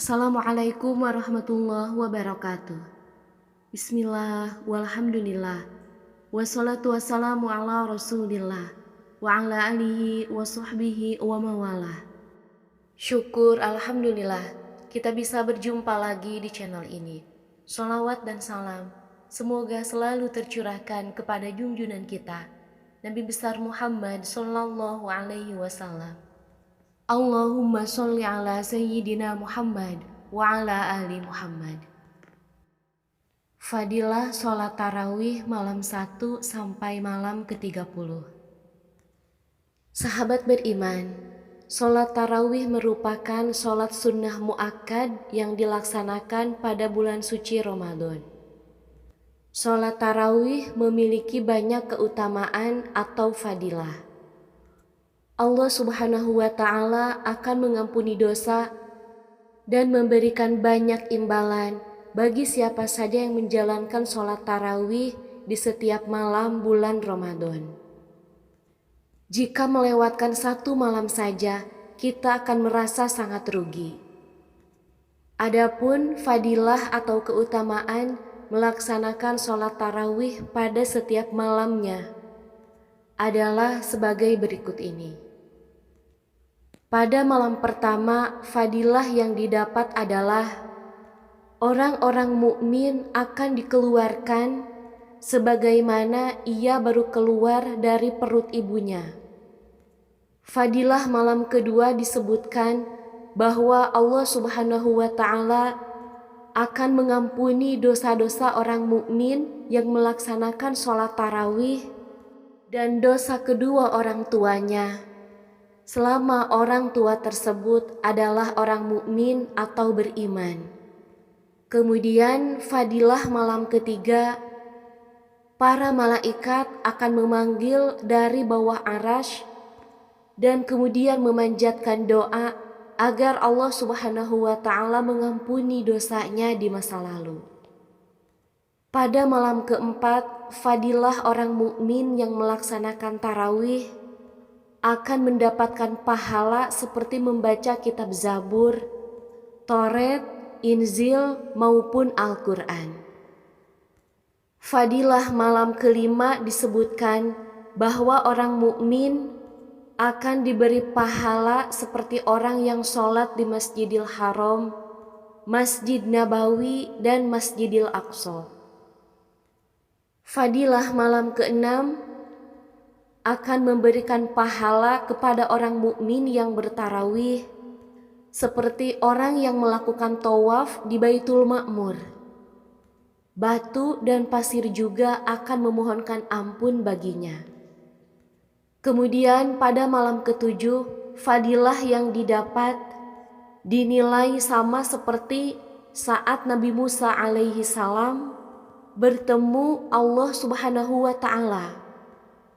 Assalamualaikum warahmatullahi wabarakatuh. Bismillah, walhamdulillah, wassalatu wassalamu ala rasulillah, wa ala alihi wa sahbihi wa mawalah. Syukur alhamdulillah, kita bisa berjumpa lagi di channel ini. Sholawat dan salam semoga selalu tercurahkan kepada junjungan kita, Nabi besar Muhammad sallallahu alaihi wasallam. Allahumma sholli ala sayyidina Muhammad wa ala ali Muhammad. Fadilah sholat tarawih malam 1 sampai malam ke-30. Sahabat beriman, sholat tarawih merupakan sholat sunnah muakkad yang dilaksanakan pada bulan suci Ramadan. Sholat tarawih memiliki banyak keutamaan atau fadilah. Allah Subhanahu wa Ta'ala akan mengampuni dosa dan memberikan banyak imbalan bagi siapa saja yang menjalankan sholat tarawih di setiap malam bulan Ramadan. Jika melewatkan satu malam saja, kita akan merasa sangat rugi. Adapun fadilah atau keutamaan melaksanakan sholat tarawih pada setiap malamnya adalah sebagai berikut ini. Pada malam pertama, fadilah yang didapat adalah orang-orang mukmin akan dikeluarkan sebagaimana ia baru keluar dari perut ibunya. Fadilah malam kedua disebutkan bahwa Allah Subhanahu wa Ta'ala akan mengampuni dosa-dosa orang mukmin yang melaksanakan sholat tarawih dan dosa kedua orang tuanya, selama orang tua tersebut adalah orang mukmin atau beriman. Kemudian fadilah malam ketiga, para malaikat akan memanggil dari bawah arasy dan kemudian memanjatkan doa agar Allah Subhanahu wa Ta'ala mengampuni dosanya di masa lalu. Pada malam keempat, fadilah orang mukmin yang melaksanakan tarawih akan mendapatkan pahala seperti membaca kitab Zabur, Toret, Injil maupun Al-Quran. Fadilah malam kelima disebutkan bahwa orang mukmin akan diberi pahala seperti orang yang sholat di Masjidil Haram, Masjid Nabawi, dan Masjidil Aqsa. Fadilah malam keenam akan memberikan pahala kepada orang mukmin yang bertarawih seperti orang yang melakukan tawaf di Baitul Ma'mur. Batu dan pasir juga akan memohonkan ampun baginya. Kemudian pada malam ketujuh, fadilah yang didapat dinilai sama seperti saat Nabi Musa alaihi salam bertemu Allah Subhanahu wa Ta'ala.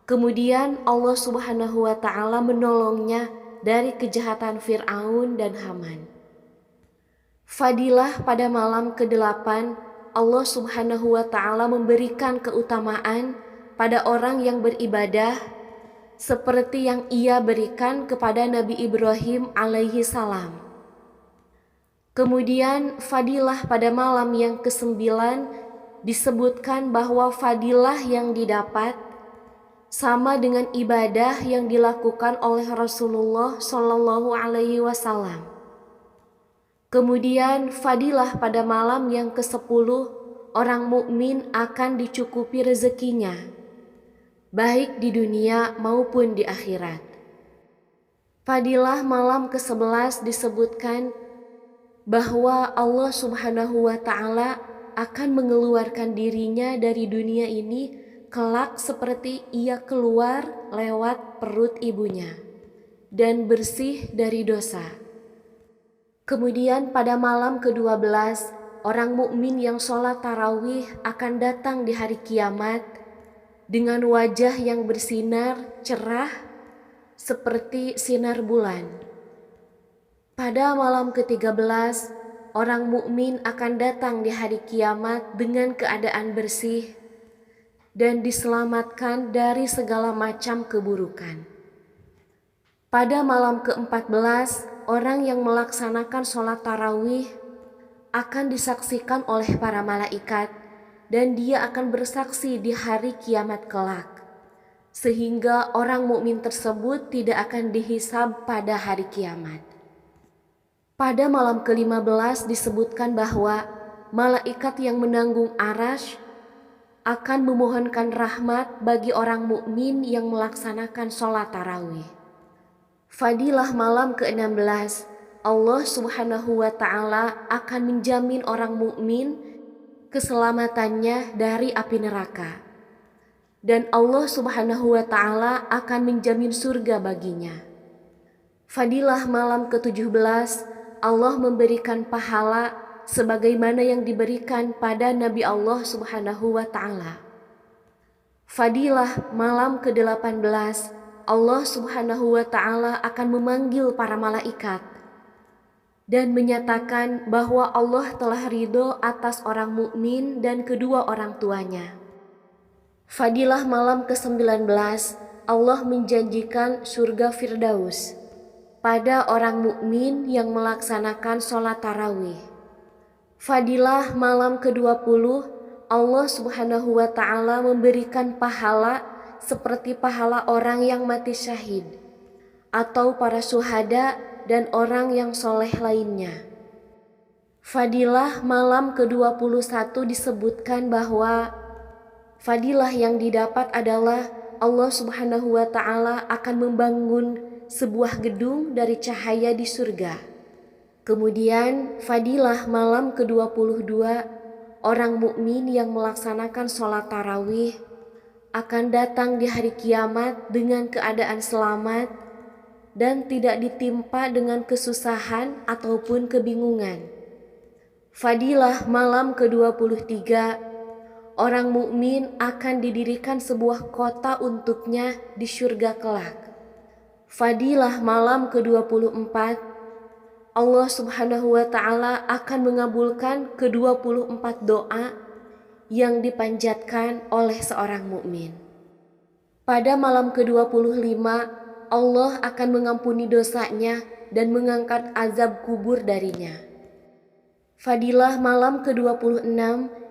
Kemudian Allah Subhanahu wa Ta'ala menolongnya dari kejahatan Fir'aun dan Haman. Fadilah pada malam ke-8, Allah Subhanahu wa Ta'ala memberikan keutamaan pada orang yang beribadah seperti yang ia berikan kepada Nabi Ibrahim alaihi salam. Kemudian fadilah pada malam yang ke-9 disebutkan bahwa fadilah yang didapat sama dengan ibadah yang dilakukan oleh Rasulullah Shallallahu Alaihi Wasallam. Kemudian fadilah pada malam yang ke-10, orang mukmin akan dicukupi rezekinya, baik di dunia maupun di akhirat. Fadilah malam ke-11 disebutkan bahwa Allah Subhanahu wa Ta'ala akan mengeluarkan dirinya dari dunia ini kelak seperti ia keluar lewat perut ibunya dan bersih dari dosa. Kemudian pada malam ke-12, orang mukmin yang sholat tarawih akan datang di hari kiamat dengan wajah yang bersinar cerah seperti sinar bulan. Pada malam ke-13, orang mukmin akan datang di hari kiamat dengan keadaan bersih dan diselamatkan dari segala macam keburukan. Pada malam ke-14, orang yang melaksanakan sholat tarawih akan disaksikan oleh para malaikat dan dia akan bersaksi di hari kiamat kelak. Sehingga orang mukmin tersebut tidak akan dihisab pada hari kiamat. Pada malam ke-15 disebutkan bahwa malaikat yang menanggung arasy akan memohonkan rahmat bagi orang mukmin yang melaksanakan sholat tarawih. Fadilah malam ke-16, Allah Subhanahu wa Ta'ala akan menjamin orang mukmin keselamatannya dari api neraka. Dan Allah Subhanahu wa Ta'ala akan menjamin surga baginya. Fadilah malam ke-17, Allah memberikan pahala sebagaimana yang diberikan pada Nabi Allah Subhanahu wa Ta'ala. Fadilah malam ke-18, Allah Subhanahu wa Ta'ala akan memanggil para malaikat dan menyatakan bahwa Allah telah ridho atas orang mukmin dan kedua orang tuanya. Fadilah malam ke-19, Allah menjanjikan surga Firdaus pada orang mukmin yang melaksanakan sholat tarawih. Fadilah malam ke-20, Allah Subhanahu wa Ta'ala memberikan pahala seperti pahala orang yang mati syahid atau para syuhada dan orang yang soleh lainnya. Fadilah malam ke-21 disebutkan bahwa fadilah yang didapat adalah Allah Subhanahu wa Ta'ala akan membangun sebuah gedung dari cahaya di surga. Kemudian fadilah malam ke-22, orang mukmin yang melaksanakan sholat tarawih akan datang di hari kiamat dengan keadaan selamat dan tidak ditimpa dengan kesusahan ataupun kebingungan. Fadilah malam ke-23, orang mukmin akan didirikan sebuah kota untuknya di surga kelak. Fadilah malam ke-24, Allah Subhanahu wa Ta'ala akan mengabulkan ke-24 doa yang dipanjatkan oleh seorang mukmin. Pada malam ke-25, Allah akan mengampuni dosanya dan mengangkat azab kubur darinya. Fadilah malam ke-26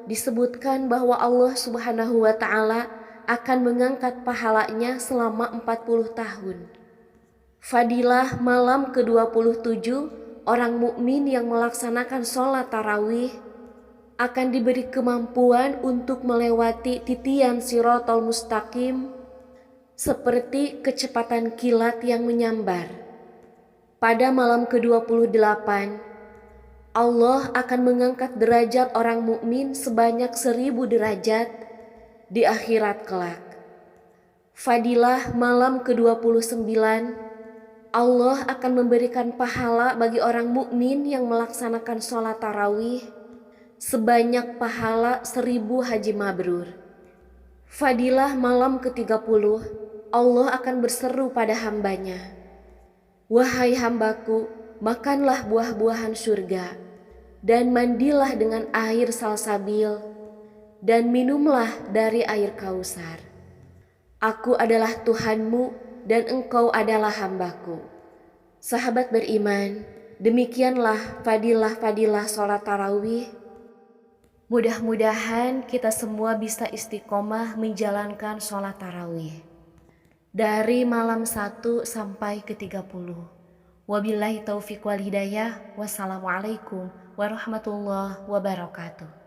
disebutkan bahwa Allah Subhanahu wa Ta'ala akan mengangkat pahalanya selama 40 tahun. Fadilah malam ke-27, orang mukmin yang melaksanakan sholat tarawih akan diberi kemampuan untuk melewati titian Shiratal Mustaqim seperti kecepatan kilat yang menyambar. Pada malam ke-28, Allah akan mengangkat derajat orang mukmin sebanyak 1000 derajat di akhirat kelak. Fadilah malam ke-29, Allah akan memberikan pahala bagi orang mukmin yang melaksanakan sholat tarawih sebanyak pahala 1000 haji mabrur. Fadilah malam ke-30, Allah akan berseru pada hambanya, "Wahai hambaku, makanlah buah-buahan surga dan mandilah dengan air salsabil dan minumlah dari air kausar. Aku adalah Tuhanmu dan engkau adalah hambaku." Sahabat beriman, demikianlah fadilah-fadilah sholat tarawih. Mudah-mudahan kita semua bisa istiqomah menjalankan sholat tarawih dari malam 1 sampai ke-30. Wabillahi taufiq wal hidayah. Wassalamualaikum warahmatullahi wabarakatuh.